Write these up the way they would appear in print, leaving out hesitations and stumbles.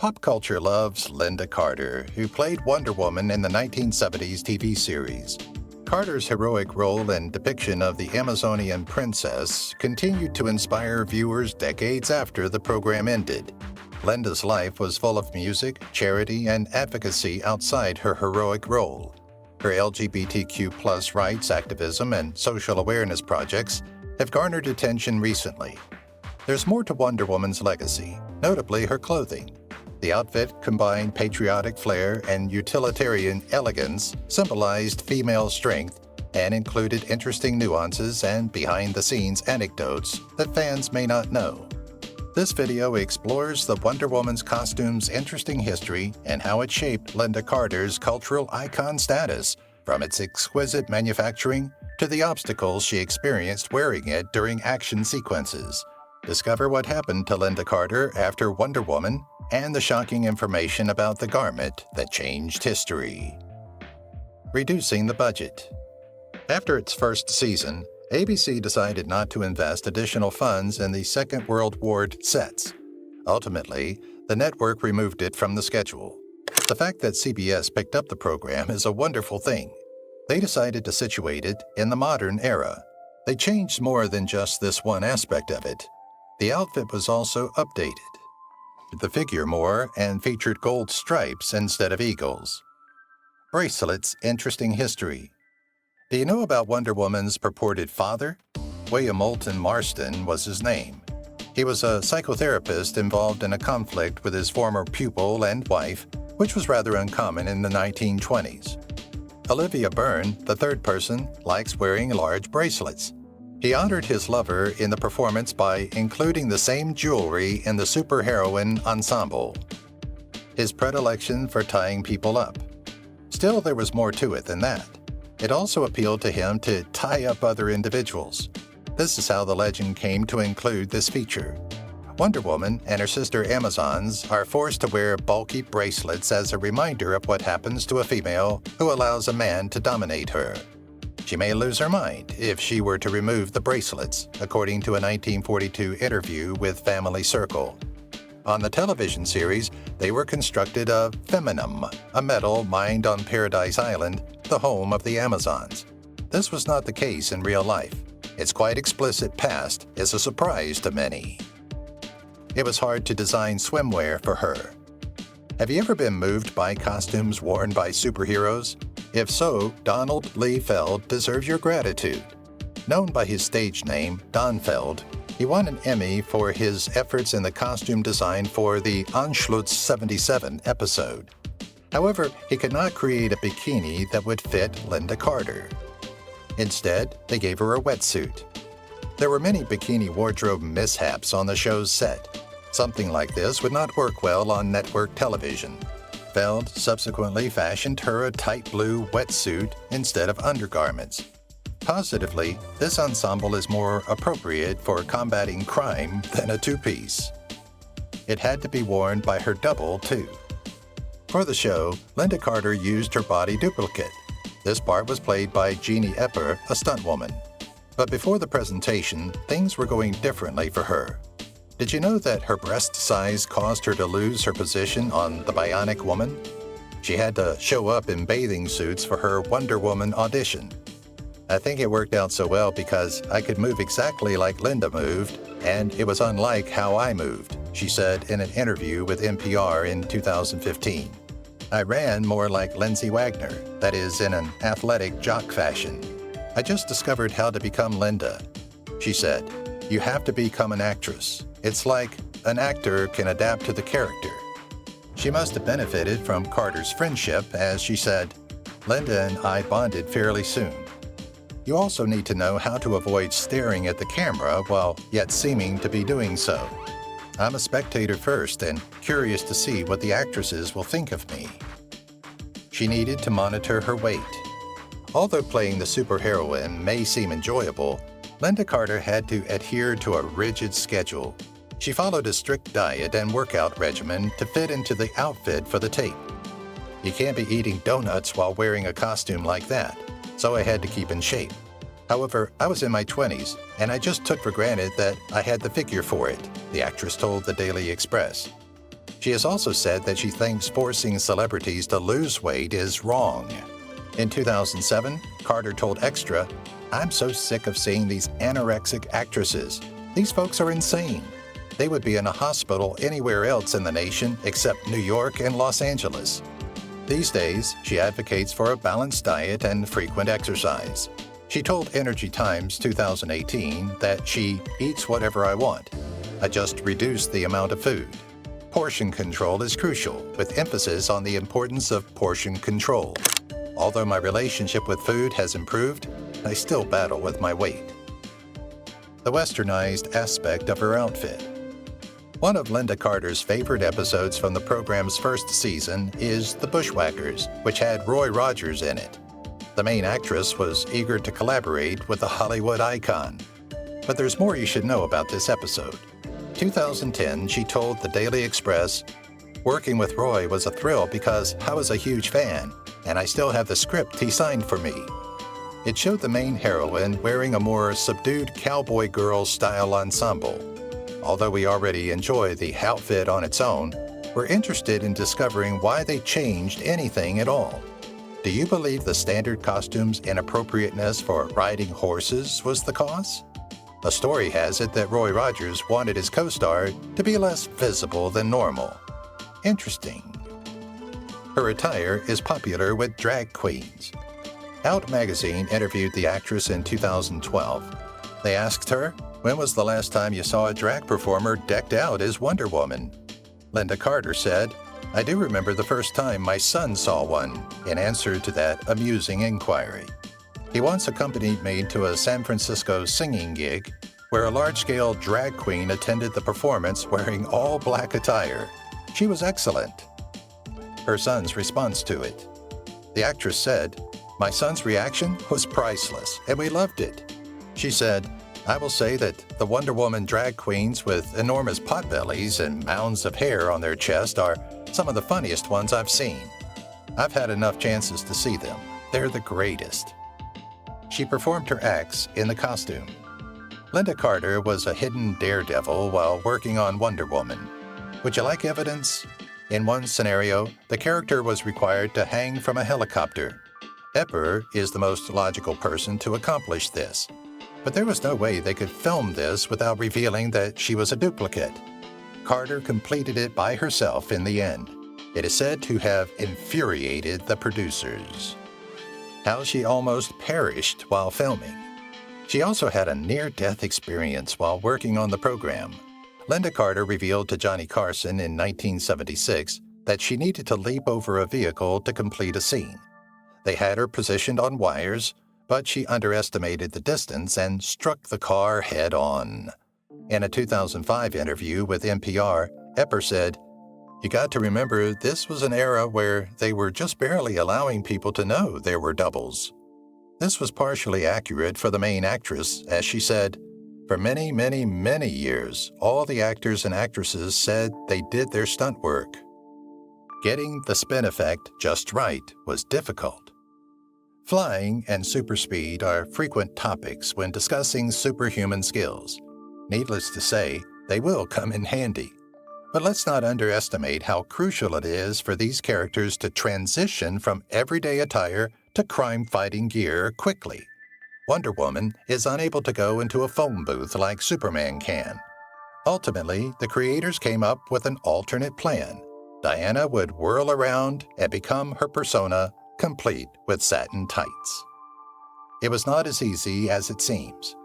Pop culture loves Lynda Carter, who played Wonder Woman in the 1970s TV series. Carter's heroic role and depiction of the Amazonian princess continued to inspire viewers decades after the program ended. Lynda's life was full of music, charity, and advocacy outside her heroic role. Her LGBTQ+ rights activism and social awareness projects have garnered attention recently. There's more to Wonder Woman's legacy, notably her clothing. The outfit combined patriotic flair and utilitarian elegance, symbolized female strength, and included interesting nuances and behind-the-scenes anecdotes that fans may not know. This video explores the Wonder Woman's costume's interesting history and how it shaped Lynda Carter's cultural icon status, from its exquisite manufacturing to the obstacles she experienced wearing it during action sequences. Discover what happened to Lynda Carter after Wonder Woman and the shocking information about the garment that changed history. Reducing the budget. After its first season, ABC decided not to invest additional funds in the Second World War sets. Ultimately, the network removed it from the schedule. The fact that CBS picked up the program is a wonderful thing. They decided to situate it in the modern era. They changed more than just this one aspect of it. The outfit was also updated. The figure more and featured gold stripes instead of eagles. Bracelet's interesting history. Do you know about Wonder Woman's purported father? William Moulton Marston was his name. He was a psychotherapist involved in a conflict with his former pupil and wife, which was rather uncommon in the 1920s. Olivia Byrne, the third person, likes wearing large bracelets. He honored his lover in the performance by including the same jewelry in the superheroine ensemble. His predilection for tying people up. Still, there was more to it than that. It also appealed to him to tie up other individuals. This is how the legend came to include this feature. Wonder Woman and her sister Amazons are forced to wear bulky bracelets as a reminder of what happens to a female who allows a man to dominate her. She may lose her mind if she were to remove the bracelets, according to a 1942 interview with Family Circle. On the television series, they were constructed of feminum, a metal mined on Paradise Island, the home of the Amazons. This was not the case in real life. Its quite explicit past is a surprise to many. It was hard to design swimwear for her. Have you ever been moved by costumes worn by superheroes? If so, Donald Lee Feld deserves your gratitude. Known by his stage name, Don Feld, he won an Emmy for his efforts in the costume design for the Anschluss 77 episode. However, he could not create a bikini that would fit Lynda Carter. Instead, they gave her a wetsuit. There were many bikini wardrobe mishaps on the show's set. Something like this would not work well on network television. Feld subsequently fashioned her a tight blue wetsuit instead of undergarments. Positively, this ensemble is more appropriate for combating crime than a two-piece. It had to be worn by her double, too. For the show, Lynda Carter used her body duplicate. This part was played by Jeannie Epper, a stuntwoman. But before the presentation, things were going differently for her. Did you know that her breast size caused her to lose her position on The Bionic Woman? She had to show up in bathing suits for her Wonder Woman audition. I think it worked out so well because I could move exactly like Lynda moved, and it was unlike how I moved, she said in an interview with NPR in 2015. I ran more like Lindsay Wagner, that is, in an athletic jock fashion. I just discovered how to become Lynda. She said, "You have to become an actress. It's like an actor can adapt to the character." She must have benefited from Carter's friendship, as she said, "Lynda and I bonded fairly soon." You also need to know how to avoid staring at the camera while yet seeming to be doing so. I'm a spectator first and curious to see what the actresses will think of me. She needed to monitor her weight. Although playing the superheroine may seem enjoyable, Lynda Carter had to adhere to a rigid schedule. She followed a strict diet and workout regimen to fit into the outfit for the tape. You can't be eating donuts while wearing a costume like that, so I had to keep in shape. However, I was in my 20s, and I just took for granted that I had the figure for it, the actress told the Daily Express. She has also said that she thinks forcing celebrities to lose weight is wrong. In 2007, Carter told Extra, "I'm so sick of seeing these anorexic actresses. These folks are insane. They would be in a hospital anywhere else in the nation except New York and Los Angeles." These days, she advocates for a balanced diet and frequent exercise. She told Energy Times 2018 that she eats whatever I want. I just reduce the amount of food. Portion control is crucial, with emphasis on the importance of portion control. Although my relationship with food has improved, I still battle with my weight. The westernized aspect of her outfit. One of Lynda Carter's favorite episodes from the program's first season is The Bushwhackers, which had Roy Rogers in it. The main actress was eager to collaborate with the Hollywood icon. But there's more you should know about this episode. 2010, she told the Daily Express, "Working with Roy was a thrill because I was a huge fan, and I still have the script he signed for me." It showed the main heroine wearing a more subdued cowboy girl style ensemble. Although we already enjoy the outfit on its own, we're interested in discovering why they changed anything at all. Do you believe the standard costume's inappropriateness for riding horses was the cause? A story has it that Roy Rogers wanted his co-star to be less visible than normal. Interesting. Her attire is popular with drag queens. Out magazine interviewed the actress in 2012. They asked her, "When was the last time you saw a drag performer decked out as Wonder Woman?" Lynda Carter said, "I do remember the first time my son saw one," in answer to that amusing inquiry. He once accompanied me to a San Francisco singing gig where a large-scale drag queen attended the performance wearing all black attire. She was excellent. Her son's response to it. The actress said, "My son's reaction was priceless, and we loved it." She said, "I will say that the Wonder Woman drag queens with enormous potbellies and mounds of hair on their chest are some of the funniest ones I've seen. I've had enough chances to see them. They're the greatest." She performed her acts in the costume. Lynda Carter was a hidden daredevil while working on Wonder Woman. Would you like evidence? In one scenario, the character was required to hang from a helicopter. Epper is the most logical person to accomplish this. But there was no way they could film this without revealing that she was a duplicate. Carter completed it by herself in the end. It is said to have infuriated the producers. How she almost perished while filming. She also had a near-death experience while working on the program. Lynda Carter revealed to Johnny Carson in 1976 that she needed to leap over a vehicle to complete a scene. They had her positioned on wires, but she underestimated the distance and struck the car head-on. In a 2005 interview with NPR, Epper said, "You got to remember this was an era where they were just barely allowing people to know there were doubles." This was partially accurate for the main actress, as she said, "For many, many, many years, all the actors and actresses said they did their stunt work." Getting the spin effect just right was difficult. Flying and superspeed are frequent topics when discussing superhuman skills. Needless to say, they will come in handy. But let's not underestimate how crucial it is for these characters to transition from everyday attire to crime-fighting gear quickly. Wonder Woman is unable to go into a phone booth like Superman can. Ultimately, the creators came up with an alternate plan. Diana would whirl around and become her persona, complete with satin tights. It was not as easy as it seems.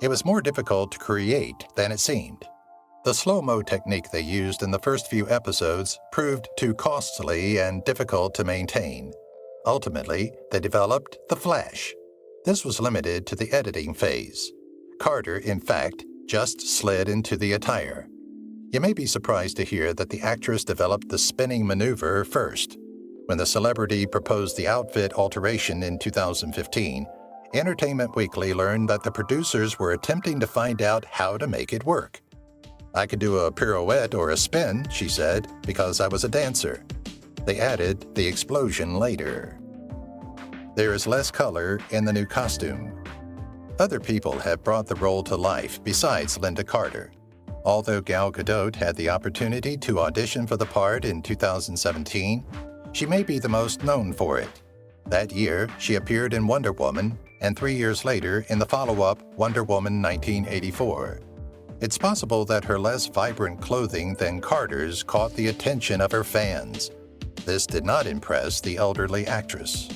It was more difficult to create than it seemed. The slow-mo technique they used in the first few episodes proved too costly and difficult to maintain. Ultimately, they developed the Flash. This was limited to the editing phase. Carter, in fact, just slid into the attire. You may be surprised to hear that the actress developed the spinning maneuver first. When the celebrity proposed the outfit alteration in 2015, Entertainment Weekly learned that the producers were attempting to find out how to make it work. "I could do a pirouette or a spin," she said, "because I was a dancer." They added the explosion later. There is less color in the new costume. Other people have brought the role to life besides Lynda Carter. Although Gal Gadot had the opportunity to audition for the part in 2017, she may be the most known for it. That year, she appeared in Wonder Woman, and 3 years later in the follow-up Wonder Woman 1984. It's possible that her less vibrant clothing than Carter's caught the attention of her fans. This did not impress the elderly actress.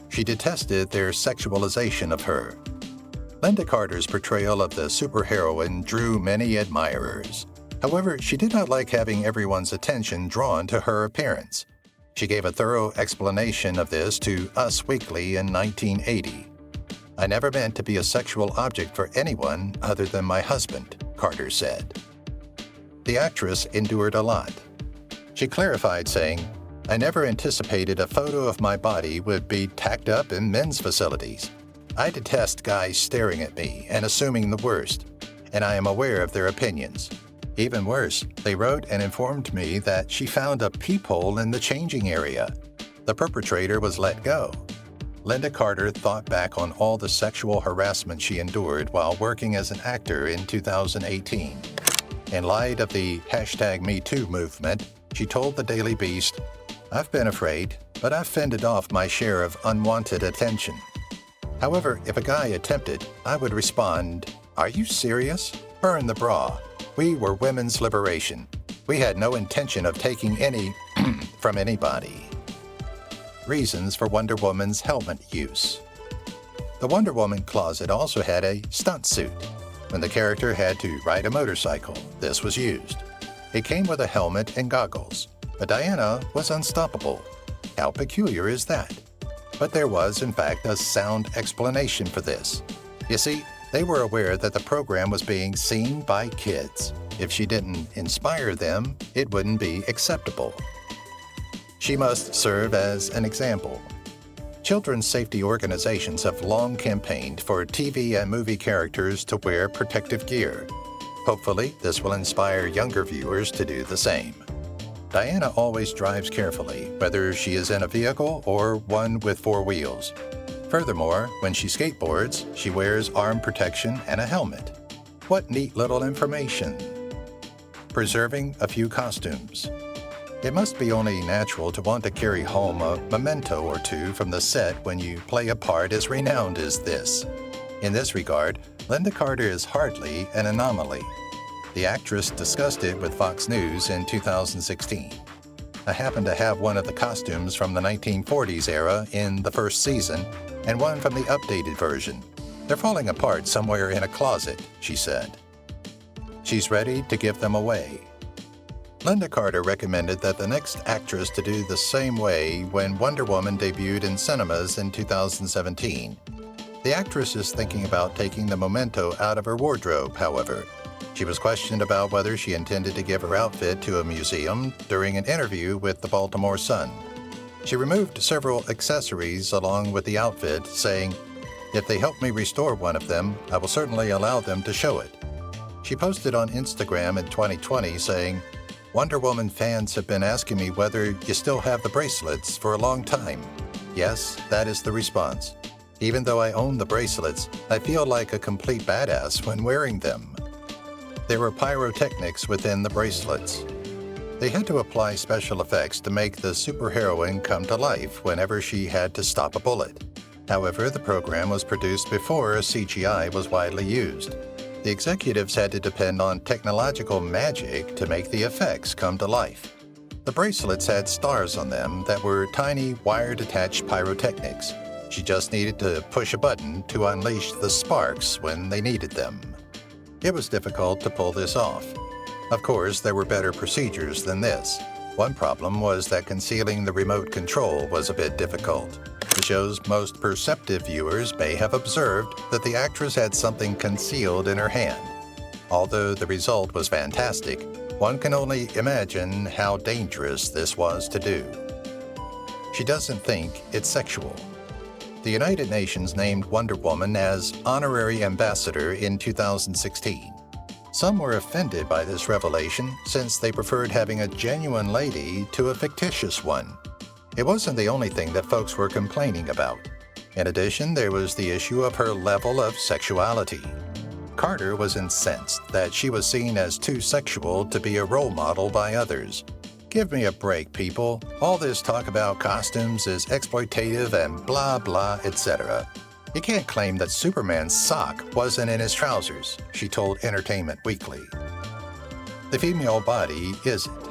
She detested their sexualization of her. Lynda Carter's portrayal of the superheroine drew many admirers. However, she did not like having everyone's attention drawn to her appearance. She gave a thorough explanation of this to Us Weekly in 1980. "I never meant to be a sexual object for anyone other than my husband," Carter said. The actress endured a lot. She clarified, saying, "I never anticipated a photo of my body would be tacked up in men's facilities. I detest guys staring at me and assuming the worst, and I am aware of their opinions. Even worse, they wrote and informed me that she found a peephole in the changing area. The perpetrator was let go." Lynda Carter thought back on all the sexual harassment she endured while working as an actor in 2018. In light of the #MeToo movement, she told the Daily Beast, "I've been afraid, but I've fended off my share of unwanted attention. However, if a guy attempted, I would respond, 'Are you serious? Burn the bra. We were women's liberation. We had no intention of taking any from anybody.'" Reasons for Wonder Woman's helmet use. The Wonder Woman closet also had a stunt suit. When the character had to ride a motorcycle, this was used. It came with a helmet and goggles, but Diana was unstoppable. How peculiar is that? But there was, in fact, a sound explanation for this. You see, they were aware that the program was being seen by kids. If she didn't inspire them, it wouldn't be acceptable. She must serve as an example. Children's safety organizations have long campaigned for TV and movie characters to wear protective gear. Hopefully, this will inspire younger viewers to do the same. Diana always drives carefully, whether she is in a vehicle or one with 4 wheels. Furthermore, when she skateboards, she wears arm protection and a helmet. What neat little information. Preserving a few costumes. It must be only natural to want to carry home a memento or two from the set when you play a part as renowned as this. In this regard, Lynda Carter is hardly an anomaly. The actress discussed it with Fox News in 2016. "I happen to have one of the costumes from the 1940s era in the first season and one from the updated version. They're falling apart somewhere in a closet," she said. She's ready to give them away. Lynda Carter recommended that the next actress to do the same way when Wonder Woman debuted in cinemas in 2017. The actress is thinking about taking the memento out of her wardrobe, however. She was questioned about whether she intended to give her outfit to a museum during an interview with the Baltimore Sun. She removed several accessories along with the outfit, saying, "If they help me restore one of them, I will certainly allow them to show it." She posted on Instagram in 2020 saying, "Wonder Woman fans have been asking me whether you still have the bracelets for a long time. Yes, that is the response. Even though I own the bracelets, I feel like a complete badass when wearing them." There were pyrotechnics within the bracelets. They had to apply special effects to make the superheroine come to life whenever she had to stop a bullet. However, the program was produced before CGI was widely used. The executives had to depend on technological magic to make the effects come to life. The bracelets had stars on them that were tiny wire-detached pyrotechnics. She just needed to push a button to unleash the sparks when they needed them. It was difficult to pull this off. Of course, there were better procedures than this. One problem was that concealing the remote control was a bit difficult. The show's most perceptive viewers may have observed that the actress had something concealed in her hand. Although the result was fantastic, one can only imagine how dangerous this was to do. She doesn't think it's sexual. The United Nations named Wonder Woman as Honorary Ambassador in 2016. Some were offended by this revelation since they preferred having a genuine lady to a fictitious one. It wasn't the only thing that folks were complaining about. In addition, there was the issue of her level of sexuality. Carter was incensed that she was seen as too sexual to be a role model by others. Give me a break, people. All this talk about costumes is exploitative and blah blah, etc. You can't claim that Superman's sock wasn't in his trousers, she told Entertainment Weekly. The female body isn't.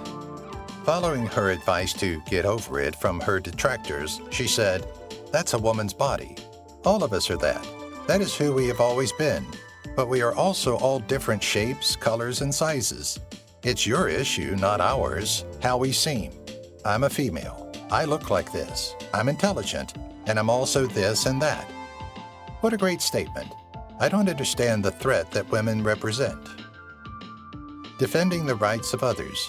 Following her advice to get over it from her detractors, she said, "That's a woman's body. All of us are that. That is who we have always been. But we are also all different shapes, colors, and sizes. It's your issue, not ours, how we seem. I'm a female. I look like this. I'm intelligent, and I'm also this and that." What a great statement. I don't understand the threat that women represent. Defending the rights of others.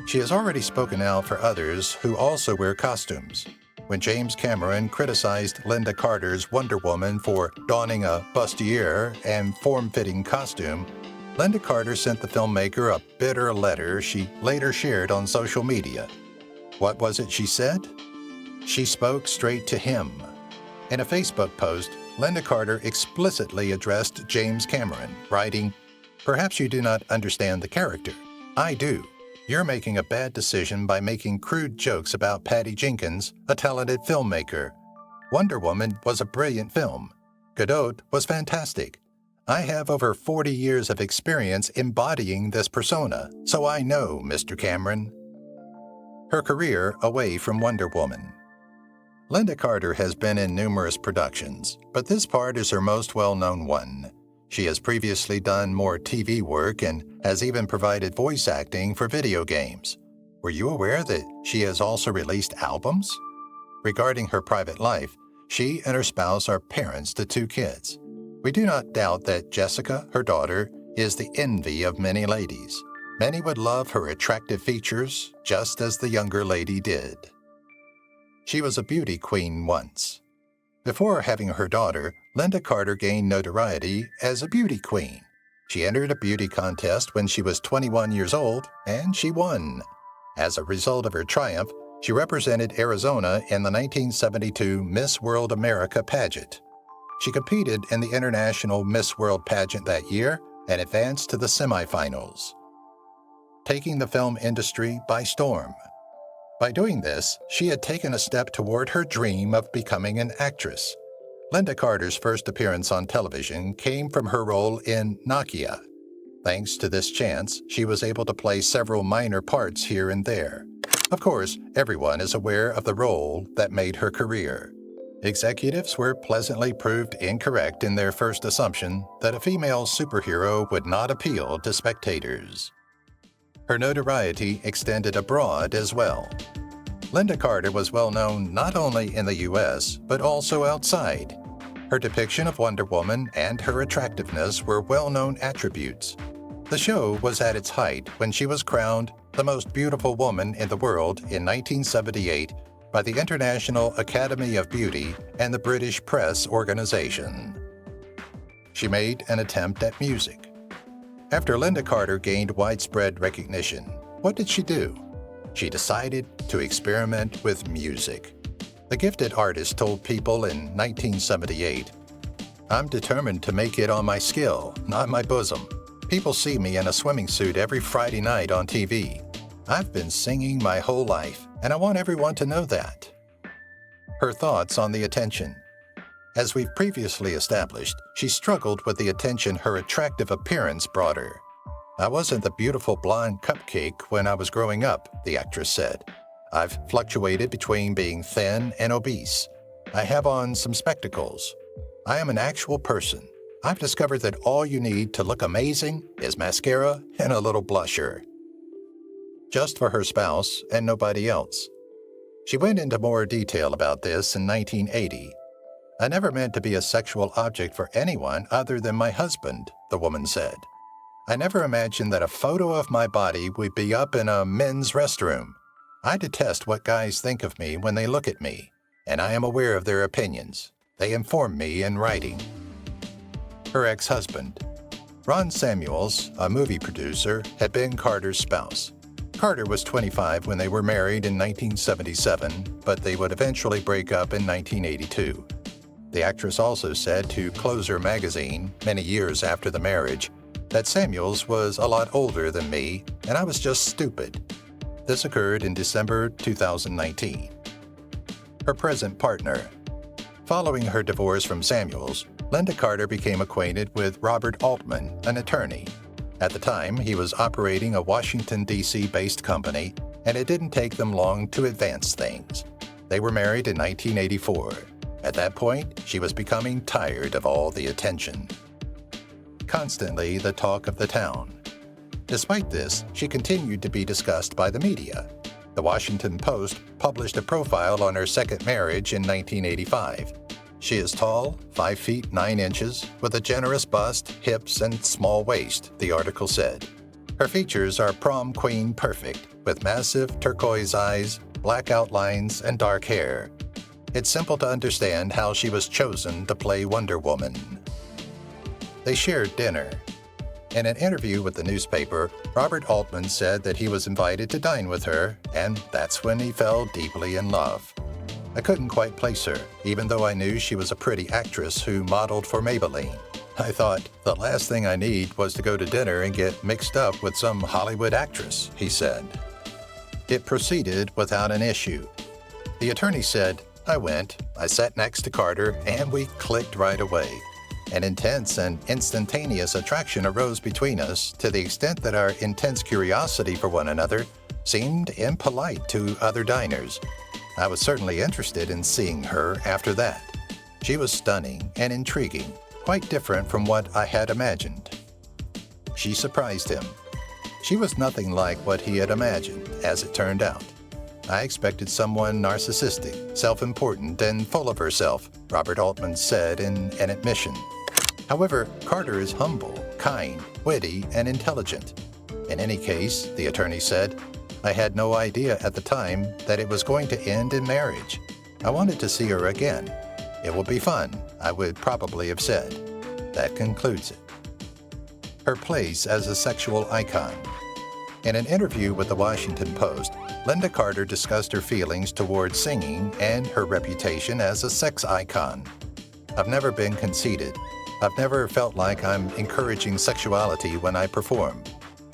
She has already spoken out for others who also wear costumes. When James Cameron criticized Lynda Carter's Wonder Woman for donning a bustier and form-fitting costume, Lynda Carter sent the filmmaker a bitter letter she later shared on social media. What was it she said? She spoke straight to him. In a Facebook post, Lynda Carter explicitly addressed James Cameron, writing, "Perhaps you do not understand the character. I do. You're making a bad decision by making crude jokes about Patty Jenkins, a talented filmmaker. Wonder Woman was a brilliant film. Godot was fantastic. I have over 40 years of experience embodying this persona, so I know, Mr. Cameron." Her career away from Wonder Woman. Lynda Carter has been in numerous productions, but this part is her most well-known one. She has previously done more TV work and has even provided voice acting for video games. Were you aware that she has also released albums? Regarding her private life, she and her spouse are parents to 2 kids. We do not doubt that Jessica, her daughter, is the envy of many ladies. Many would love her attractive features, just as the younger lady did. She was a beauty queen once. Before having her daughter, Lynda Carter gained notoriety as a beauty queen. She entered a beauty contest when she was 21 years old, and she won. As a result of her triumph, she represented Arizona in the 1972 Miss World America pageant. She competed in the International Miss World pageant that year and advanced to the semifinals, taking the film industry by storm. By doing this, she had taken a step toward her dream of becoming an actress. Lynda Carter's first appearance on television came from her role in Nokia. Thanks to this chance, she was able to play several minor parts here and there. Of course, everyone is aware of the role that made her career. Executives were pleasantly proved incorrect in their first assumption that a female superhero would not appeal to spectators. Her notoriety extended abroad as well. Lynda Carter was well known not only in the U.S., but also outside. Her depiction of Wonder Woman and her attractiveness were well-known attributes. The show was at its height when she was crowned the most beautiful woman in the world in 1978 by the International Academy of Beauty and the British Press Organization. She made an attempt at music. After Lynda Carter gained widespread recognition, what did she do? She decided to experiment with music. The gifted artist told people in 1978, "I'm determined to make it on my skill, not my bosom. People see me in a swimming suit every Friday night on TV. I've been singing my whole life, and I want everyone to know that." Her thoughts on the attention. As we've previously established, she struggled with the attention her attractive appearance brought her. "I wasn't the beautiful blonde cupcake when I was growing up," the actress said. "I've fluctuated between being thin and obese. I have on some spectacles. I am an actual person. I've discovered that all you need to look amazing is mascara and a little blusher." Just for her spouse and nobody else. She went into more detail about this in 1980. "I never meant to be a sexual object for anyone other than my husband," the woman said. "I never imagined that a photo of my body would be up in a men's restroom. I detest what guys think of me when they look at me, and I am aware of their opinions. They inform me in writing." Her ex-husband. Ron Samuels, a movie producer, had been Carter's spouse. Carter was 25 when they were married in 1977, but they would eventually break up in 1982. The actress also said to Closer magazine, many years after the marriage, that Samuels was a lot older than me and I was just stupid. This occurred in December 2019. Her present partner. Following her divorce from Samuels, Lynda Carter became acquainted with Robert Altman, an attorney. At the time, he was operating a Washington, D.C.-based company, and it didn't take them long to advance things. They were married in 1984. At that point, she was becoming tired of all the attention. Constantly the talk of the town. Despite this, she continued to be discussed by the media. The Washington Post published a profile on her second marriage in 1985. She is tall, 5 feet 9 inches, with a generous bust, hips, and small waist, the article said. Her features are prom queen perfect, with massive turquoise eyes, black outlines, and dark hair. It's simple to understand how she was chosen to play Wonder Woman. They shared dinner. In an interview with the newspaper, Robert Altman said that he was invited to dine with her, and that's when he fell deeply in love. I couldn't quite place her, even though I knew she was a pretty actress who modeled for Maybelline. I thought, the last thing I need was to go to dinner and get mixed up with some Hollywood actress, he said. It proceeded without an issue. The attorney said, I went, I sat next to Carter, and we clicked right away. An intense and instantaneous attraction arose between us to the extent that our intense curiosity for one another seemed impolite to other diners. I was certainly interested in seeing her after that. She was stunning and intriguing, quite different from what I had imagined. She surprised him. She was nothing like what he had imagined, as it turned out. I expected someone narcissistic, self-important, and full of herself, Robert Altman said in an admission. However, Carter is humble, kind, witty, and intelligent. In any case, the attorney said, I had no idea at the time that it was going to end in marriage. I wanted to see her again. It will be fun, I would probably have said. That concludes it. Her place as a sexual icon. In an interview with the Washington Post, Lynda Carter discussed her feelings towards singing and her reputation as a sex icon. I've never been conceited. I've never felt like I'm encouraging sexuality when I perform.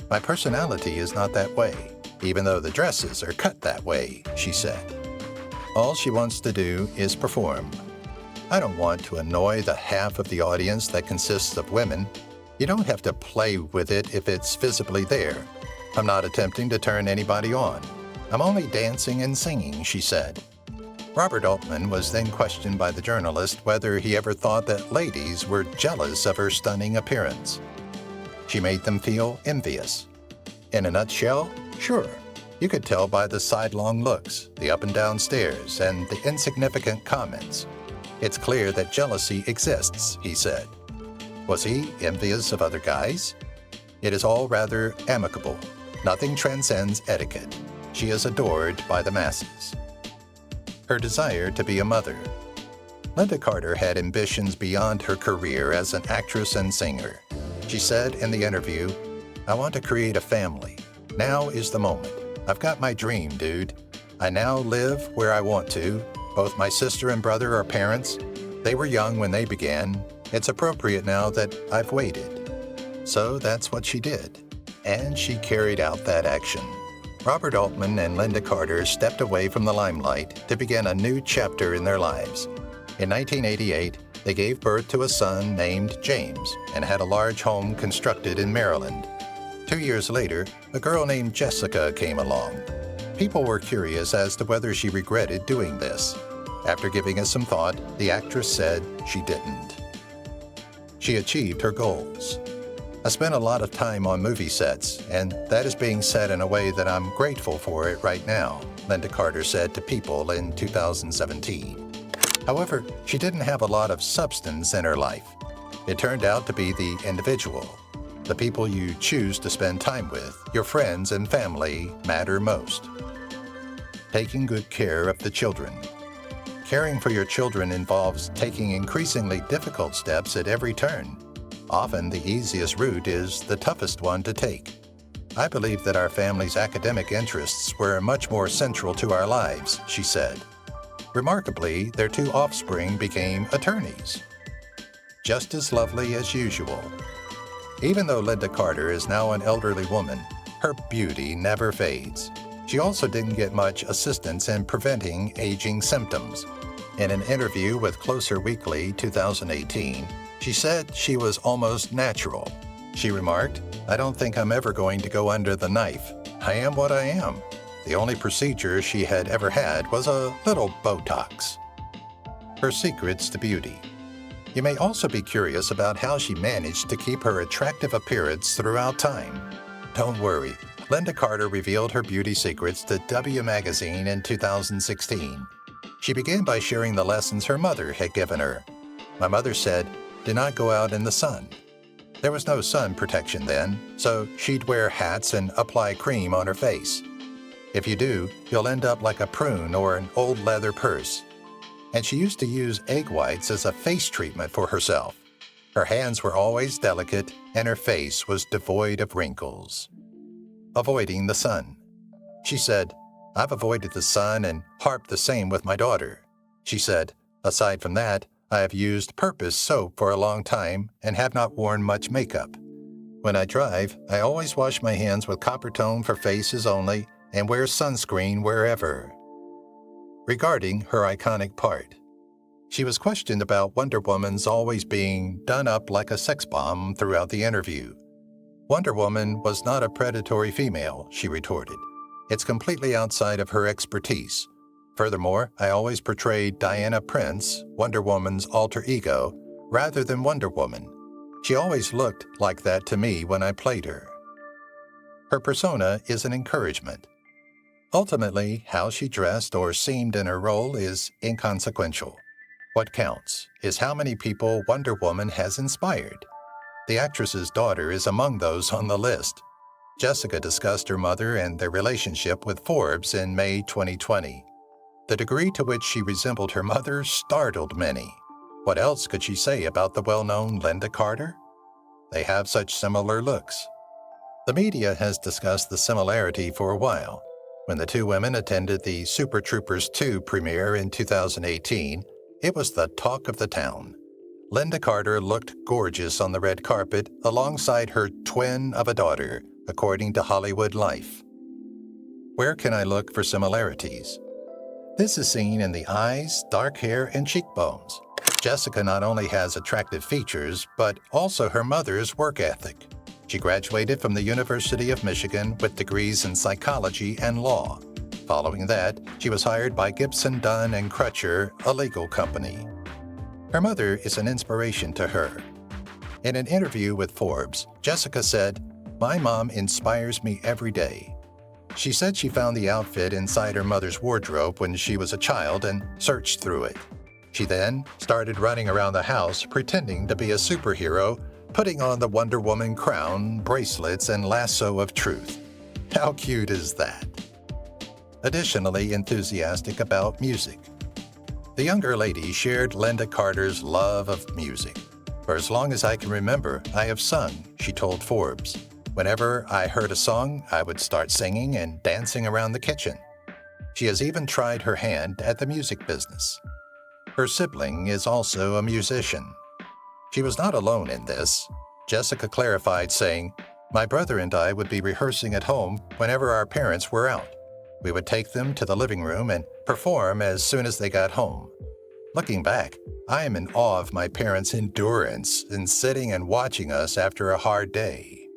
My personality is not that way, even though the dresses are cut that way, she said. All she wants to do is perform. I don't want to annoy the half of the audience that consists of women. You don't have to play with it if it's visibly there. I'm not attempting to turn anybody on. I'm only dancing and singing, she said. Robert Altman was then questioned by the journalist whether he ever thought that ladies were jealous of her stunning appearance. She made them feel envious. In a nutshell, sure. You could tell by the sidelong looks, the up and down stares, and the insignificant comments. It's clear that jealousy exists, he said. Was he envious of other guys? It is all rather amicable. Nothing transcends etiquette. She is adored by the masses. Her desire to be a mother. Lynda Carter had ambitions beyond her career as an actress and singer. She said in the interview, I want to create a family. Now is the moment. I've got my dream, dude. I now live where I want to. Both my sister and brother are parents. They were young when they began. It's appropriate now that I've waited. So that's what she did. And she carried out that action. Robert Altman and Lynda Carter stepped away from the limelight to begin a new chapter in their lives. In 1988, they gave birth to a son named James and had a large home constructed in Maryland. 2 years later, a girl named Jessica came along. People were curious as to whether she regretted doing this. After giving it some thought, the actress said she didn't. She achieved her goals. I spent a lot of time on movie sets, and that is being said in a way that I'm grateful for it right now, Lynda Carter said to People in 2017. However, she didn't have a lot of substance in her life. It turned out to be the individual. The people you choose to spend time with, your friends and family, matter most. Taking good care of the children. Caring for your children involves taking increasingly difficult steps at every turn. Often the easiest route is the toughest one to take. I believe that our family's academic interests were much more central to our lives, she said. Remarkably, their two offspring became attorneys. Just as lovely as usual. Even though Lynda Carter is now an elderly woman, her beauty never fades. She also didn't get much assistance in preventing aging symptoms. In an interview with Closer Weekly 2018, she said she was almost natural. She remarked, "I don't think I'm ever going to go under the knife. I am what I am." The only procedure she had ever had was a little Botox. Her secrets to beauty. You may also be curious about how she managed to keep her attractive appearance throughout time. Don't worry, Lynda Carter revealed her beauty secrets to W Magazine in 2016. She began by sharing the lessons her mother had given her. "My mother said, 'Do not go out in the sun.' There was no sun protection then, so she'd wear hats and apply cream on her face. If you do, you'll end up like a prune or an old leather purse." And she used to use egg whites as a face treatment for herself. Her hands were always delicate, and her face was devoid of wrinkles. Avoiding the sun. She said, "I've avoided the sun and harped the same with my daughter." She said, "Aside from that, I have used Purpose soap for a long time and have not worn much makeup. When I drive, I always wash my hands with Coppertone for faces only and wear sunscreen wherever." Regarding her iconic part. She was questioned about Wonder Woman's always being done up like a sex bomb throughout the interview. "Wonder Woman was not a predatory female," she retorted. "It's completely outside of her expertise. Furthermore, I always portrayed Diana Prince, Wonder Woman's alter ego, rather than Wonder Woman. She always looked like that to me when I played her." Her persona is an encouragement. Ultimately, how she dressed or seemed in her role is inconsequential. What counts is how many people Wonder Woman has inspired. The actress's daughter is among those on the list. Jessica discussed her mother and their relationship with Forbes in May 2020. The degree to which she resembled her mother startled many. What else could she say about the well-known Lynda Carter? They have such similar looks. The media has discussed the similarity for a while. When the two women attended the Super Troopers 2 premiere in 2018, it was the talk of the town. Lynda Carter looked gorgeous on the red carpet alongside her twin of a daughter, according to Hollywood Life. Where can I look for similarities? This is seen in the eyes, dark hair, and cheekbones. Jessica not only has attractive features, but also her mother's work ethic. She graduated from the University of Michigan with degrees in psychology and law. Following that, she was hired by Gibson, Dunn and Crutcher, a legal company. Her mother is an inspiration to her. In an interview with Forbes, Jessica said, "My mom inspires me every day." She said she found the outfit inside her mother's wardrobe when she was a child and searched through it. She then started running around the house pretending to be a superhero, putting on the Wonder Woman crown, bracelets, and lasso of truth. How cute is that? Additionally enthusiastic about music. The younger lady shared Lynda Carter's love of music. "For as long as I can remember, I have sung," she told Forbes. "Whenever I heard a song, I would start singing and dancing around the kitchen." She has even tried her hand at the music business. Her sibling is also a musician. She was not alone in this. Jessica clarified, saying, "My brother and I would be rehearsing at home whenever our parents were out. We would take them to the living room and perform as soon as they got home. Looking back, I am in awe of my parents' endurance in sitting and watching us after a hard day."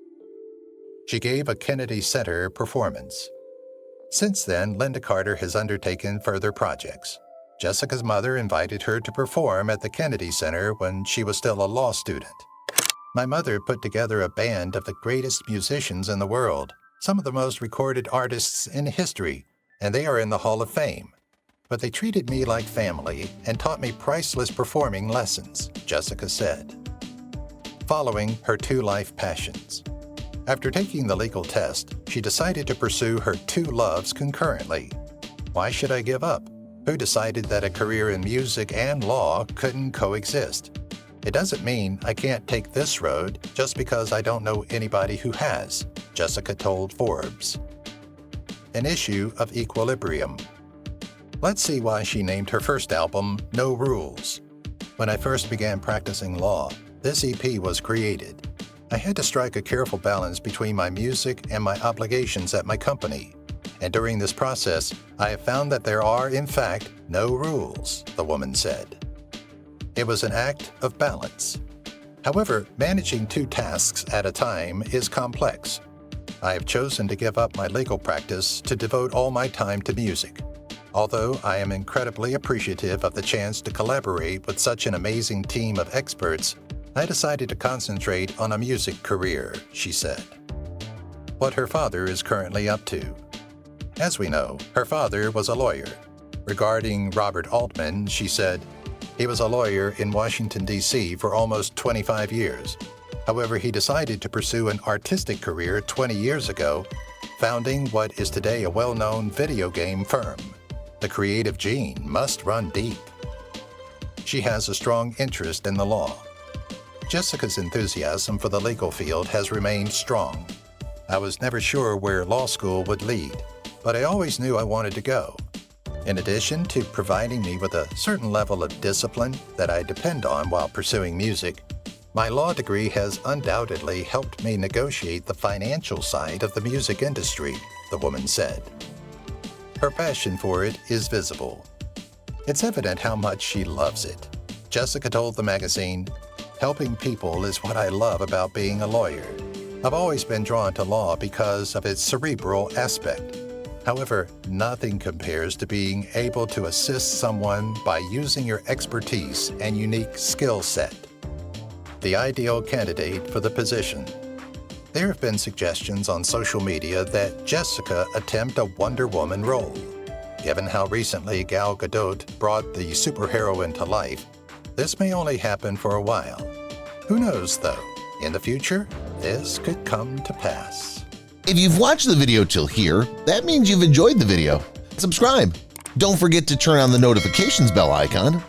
She gave a Kennedy Center performance. Since then, Lynda Carter has undertaken further projects. Jessica's mother invited her to perform at the Kennedy Center when she was still a law student. "My mother put together a band of the greatest musicians in the world, some of the most recorded artists in history, and they are in the Hall of Fame. But they treated me like family and taught me priceless performing lessons," Jessica said. Following her two life passions. After taking the legal test, she decided to pursue her two loves concurrently. Why should I give up? Who decided that a career in music and law couldn't coexist? It doesn't mean I can't take this road just because I don't know anybody who has, Jessica told Forbes. An issue of equilibrium. Let's see why she named her first album No Rules. When I first began practicing law, this EP was created. I had to strike a careful balance between my music and my obligations at my company. And during this process, I have found that there are, in fact, no rules, the woman said. It was an act of balance. However, managing 2 tasks at a time is complex. I have chosen to give up my legal practice to devote all my time to music. Although I am incredibly appreciative of the chance to collaborate with such an amazing team of experts, I decided to concentrate on a music career, she said. What her father is currently up to. As we know, her father was a lawyer. Regarding Robert Altman, she said, he was a lawyer in Washington, D.C. for almost 25 years. However, he decided to pursue an artistic career 20 years ago, founding what is today a well-known video game firm. The creative gene must run deep. She has a strong interest in the law. Jessica's enthusiasm for the legal field has remained strong. I was never sure where law school would lead, but I always knew I wanted to go. In addition to providing me with a certain level of discipline that I depend on while pursuing music, my law degree has undoubtedly helped me negotiate the financial side of the music industry, the woman said. Her passion for it is visible. It's evident how much she loves it. Jessica told the magazine, "Helping people is what I love about being a lawyer. I've always been drawn to law because of its cerebral aspect. However, nothing compares to being able to assist someone by using your expertise and unique skill set." The ideal candidate for the position. There have been suggestions on social media that Jessica attempt a Wonder Woman role. Given how recently Gal Gadot brought the superheroine to life, this may only happen for a while. Who knows, though? In the future, this could come to pass. If you've watched the video till here, that means you've enjoyed the video. Subscribe. Don't forget to turn on the notifications bell icon